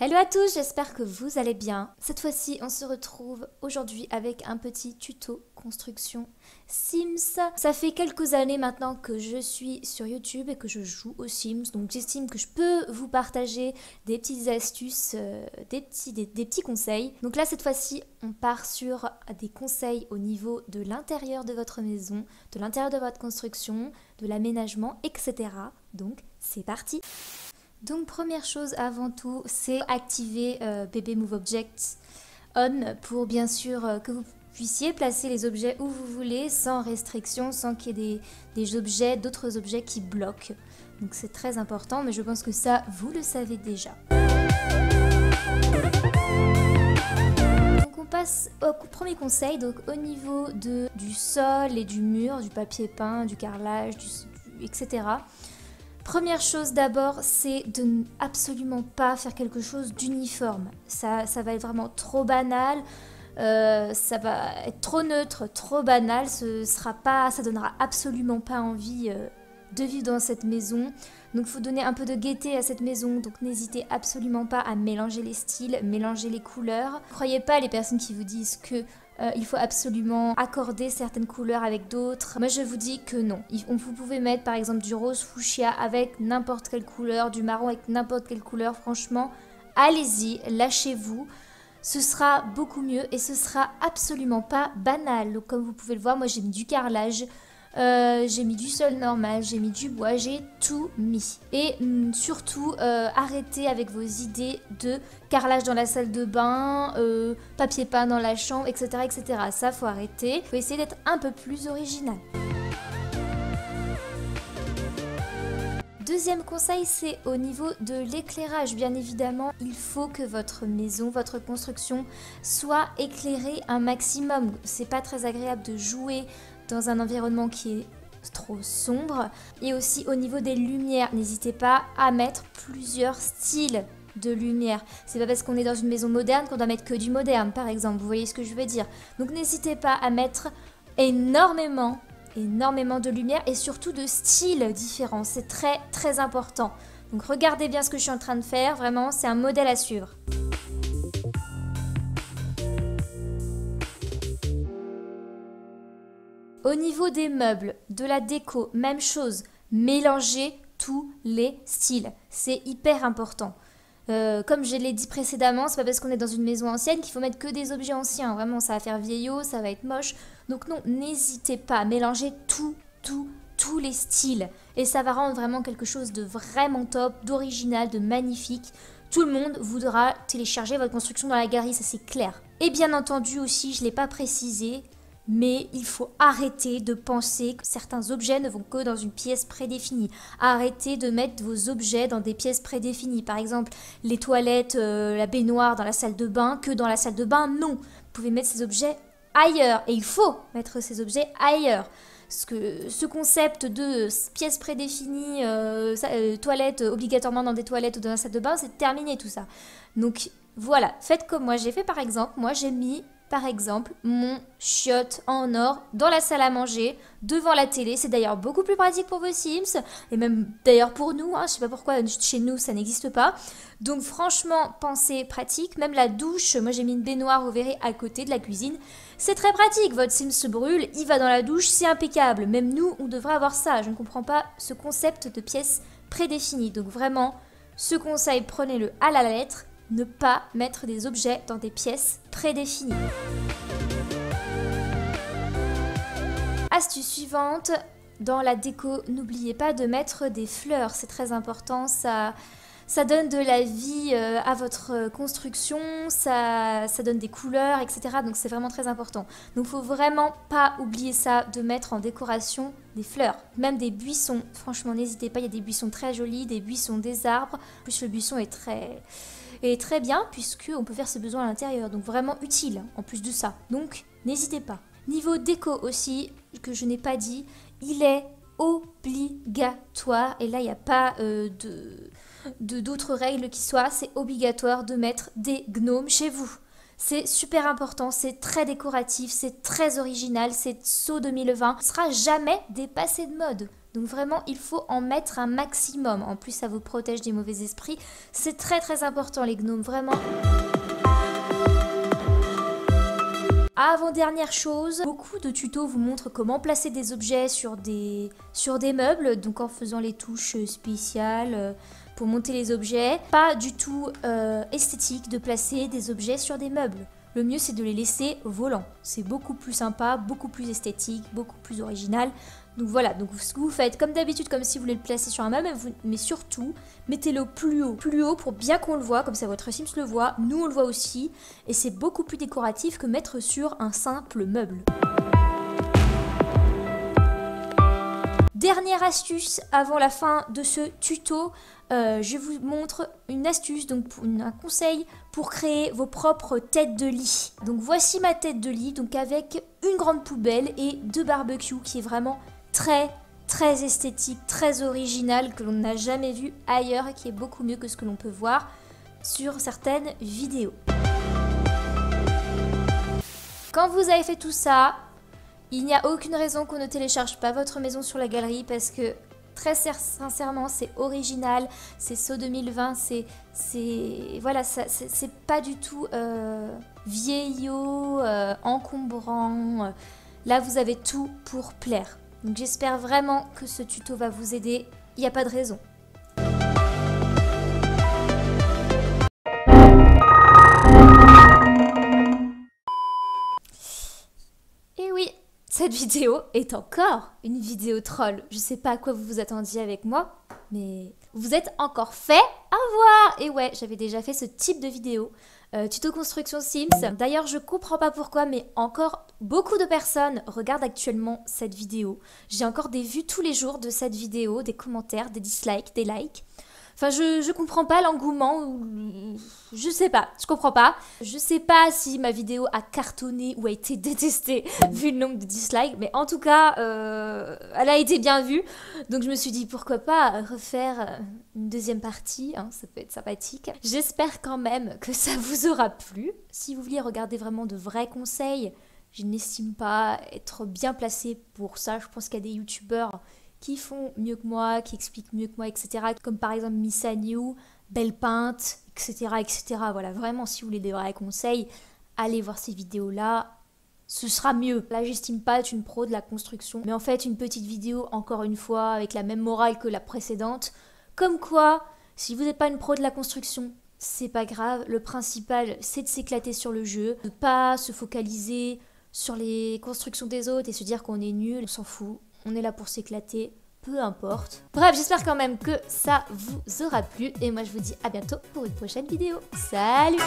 Hello à tous, j'espère que vous allez bien. Cette fois-ci, on se retrouve aujourd'hui avec un petit tuto construction Sims. Ça fait quelques années maintenant que je suis sur YouTube et que je joue aux Sims, donc j'estime que je peux vous partager des petites astuces, des petits conseils. Donc là, cette fois-ci, on part sur des conseils au niveau de l'intérieur de votre maison, de l'intérieur de votre construction, de l'aménagement, etc. Donc, c'est parti! Donc première chose avant tout, c'est activer BB Move Objects On pour bien sûr que vous puissiez placer les objets où vous voulez sans restriction, sans qu'il y ait d'autres objets qui bloquent. Donc c'est très important, mais je pense que ça, vous le savez déjà. Donc on passe au premier conseil, donc au niveau du sol et du mur, du papier peint, du carrelage, etc. Première chose d'abord, c'est de ne absolument pas faire quelque chose d'uniforme. Ça va être vraiment trop banal, ça va être trop neutre, trop banal, ça donnera absolument pas envie de vivre dans cette maison. Donc il faut donner un peu de gaieté à cette maison, donc n'hésitez absolument pas à mélanger les styles, mélanger les couleurs. Ne croyez pas les personnes qui vous disent que il faut absolument accorder certaines couleurs avec d'autres. Moi je vous dis que non. Vous pouvez mettre par exemple du rose fuchsia avec n'importe quelle couleur, du marron avec n'importe quelle couleur. Franchement, allez-y, lâchez-vous. Ce sera beaucoup mieux et ce sera absolument pas banal. Donc comme vous pouvez le voir, moi j'ai mis du carrelage. J'ai mis du sol normal, j'ai mis du bois, j'ai tout mis. Et surtout, arrêtez avec vos idées de carrelage dans la salle de bain, papier peint dans la chambre, etc. etc. Ça, faut arrêter. Faut essayer d'être un peu plus original. Deuxième conseil, c'est au niveau de l'éclairage. Bien évidemment, il faut que votre maison, votre construction soit éclairée un maximum. C'est pas très agréable de jouer dans un environnement qui est trop sombre. Et aussi au niveau des lumières, n'hésitez pas à mettre plusieurs styles de lumière. C'est pas parce qu'on est dans une maison moderne qu'on doit mettre que du moderne, par exemple. Vous voyez ce que je veux dire? Donc n'hésitez pas à mettre énormément de lumière et surtout de styles différents. C'est très très important. Donc regardez bien ce que je suis en train de faire. Vraiment, c'est un modèle à suivre. Au niveau des meubles, de la déco, même chose, mélangez tous les styles. C'est hyper important. Comme je l'ai dit précédemment, c'est pas parce qu'on est dans une maison ancienne qu'il faut mettre que des objets anciens. Vraiment, ça va faire vieillot, ça va être moche. Donc non, n'hésitez pas à mélanger tous les styles. Et ça va rendre vraiment quelque chose de vraiment top, d'original, de magnifique. Tout le monde voudra télécharger votre construction dans la galerie, ça c'est clair. Et bien entendu aussi, je ne l'ai pas précisé, mais il faut arrêter de penser que certains objets ne vont que dans une pièce prédéfinie. Arrêtez de mettre vos objets dans des pièces prédéfinies. Par exemple, les toilettes, la baignoire dans la salle de bain, que dans la salle de bain, non. Vous pouvez mettre ces objets ailleurs. Et il faut mettre ces objets ailleurs. Parce que ce concept de pièces prédéfinies, toilettes obligatoirement dans des toilettes ou dans la salle de bain, c'est terminé tout ça. Donc voilà, faites comme moi j'ai fait par exemple. Moi j'ai mis par exemple mon chiotte en or dans la salle à manger, devant la télé. C'est d'ailleurs beaucoup plus pratique pour vos Sims, et même d'ailleurs pour nous, hein, je sais pas pourquoi chez nous ça n'existe pas. Donc franchement, pensez pratique. Même la douche, moi j'ai mis une baignoire, vous verrez, à côté de la cuisine. C'est très pratique, votre Sims se brûle, il va dans la douche, c'est impeccable. Même nous, on devrait avoir ça. Je ne comprends pas ce concept de pièces prédéfinies. Donc vraiment, ce conseil, prenez-le à la lettre. Ne pas mettre des objets dans des pièces prédéfinies. Astuce suivante, dans la déco, n'oubliez pas de mettre des fleurs, c'est très important, ça donne de la vie à votre construction, ça donne des couleurs, etc. Donc c'est vraiment très important. Donc il ne faut vraiment pas oublier ça, de mettre en décoration des fleurs, même des buissons. Franchement, n'hésitez pas, il y a des buissons très jolis, des buissons, des arbres. En plus, le buisson est très bien puisqu'on peut faire ses besoins à l'intérieur. Donc vraiment utile en plus de ça. Donc n'hésitez pas. Niveau déco aussi, que je n'ai pas dit, il est obligatoire, et là il n'y a pas d'autres règles qui soient, c'est obligatoire de mettre des gnomes chez vous. C'est super important, c'est très décoratif, c'est très original, c'est So 2020. Ce sera jamais dépassé de mode. Donc vraiment, il faut en mettre un maximum. En plus, ça vous protège des mauvais esprits. C'est très très important les gnomes, vraiment. Avant-dernière chose, beaucoup de tutos vous montrent comment placer des objets sur des meubles, donc en faisant les touches spéciales pour monter les objets. Pas du tout esthétique de placer des objets sur des meubles. Le mieux c'est de les laisser volants. C'est beaucoup plus sympa, beaucoup plus esthétique, beaucoup plus original. Donc voilà, donc ce que vous faites comme d'habitude, comme si vous voulez le placer sur un meuble, mais surtout, mettez-le plus haut pour bien qu'on le voit, comme ça votre Sims le voit, nous on le voit aussi, et c'est beaucoup plus décoratif que mettre sur un simple meuble. Dernière astuce avant la fin de ce tuto, je vous montre une astuce, donc un conseil pour créer vos propres têtes de lit. Donc voici ma tête de lit, donc avec une grande poubelle et 2 barbecues qui est vraiment très esthétique, très original, que l'on n'a jamais vu ailleurs et qui est beaucoup mieux que ce que l'on peut voir sur certaines vidéos. Quand vous avez fait tout ça, il n'y a aucune raison qu'on ne télécharge pas votre maison sur la galerie parce que très sincèrement c'est original, c'est So 2020, voilà, c'est pas du tout vieillot, encombrant. Là vous avez tout pour plaire. Donc j'espère vraiment que ce tuto va vous aider, il n'y a pas de raison. Et oui, cette vidéo est encore une vidéo troll. Je sais pas à quoi vous vous attendiez avec moi, mais vous êtes encore fait avoir. Et ouais, j'avais déjà fait ce type de vidéo. Tuto construction Sims. D'ailleurs, je comprends pas pourquoi, mais encore beaucoup de personnes regardent actuellement cette vidéo. J'ai encore des vues tous les jours de cette vidéo, des commentaires, des dislikes, des likes. Enfin, je comprends pas l'engouement, je sais pas, je comprends pas. Je sais pas si ma vidéo a cartonné ou a été détestée vu le nombre de dislikes, mais en tout cas, elle a été bien vue. Donc je me suis dit pourquoi pas refaire une deuxième partie, hein, ça peut être sympathique. J'espère quand même que ça vous aura plu. Si vous vouliez regarder vraiment de vrais conseils, je n'estime pas être bien placée pour ça. Je pense qu'il y a des youtubeurs qui font mieux que moi, qui expliquent mieux que moi, etc. Comme par exemple Missanyu, Belle Peinte, etc., etc. Voilà, vraiment, si vous voulez des vrais conseils, allez voir ces vidéos-là, ce sera mieux. Là, j'estime pas être une pro de la construction, mais en fait, une petite vidéo, encore une fois, avec la même morale que la précédente. Comme quoi, si vous n'êtes pas une pro de la construction, c'est pas grave. Le principal, c'est de s'éclater sur le jeu, de pas se focaliser sur les constructions des autres et se dire qu'on est nul, on s'en fout. On est là pour s'éclater, peu importe. Bref, j'espère quand même que ça vous aura plu. Et moi, je vous dis à bientôt pour une prochaine vidéo. Salut!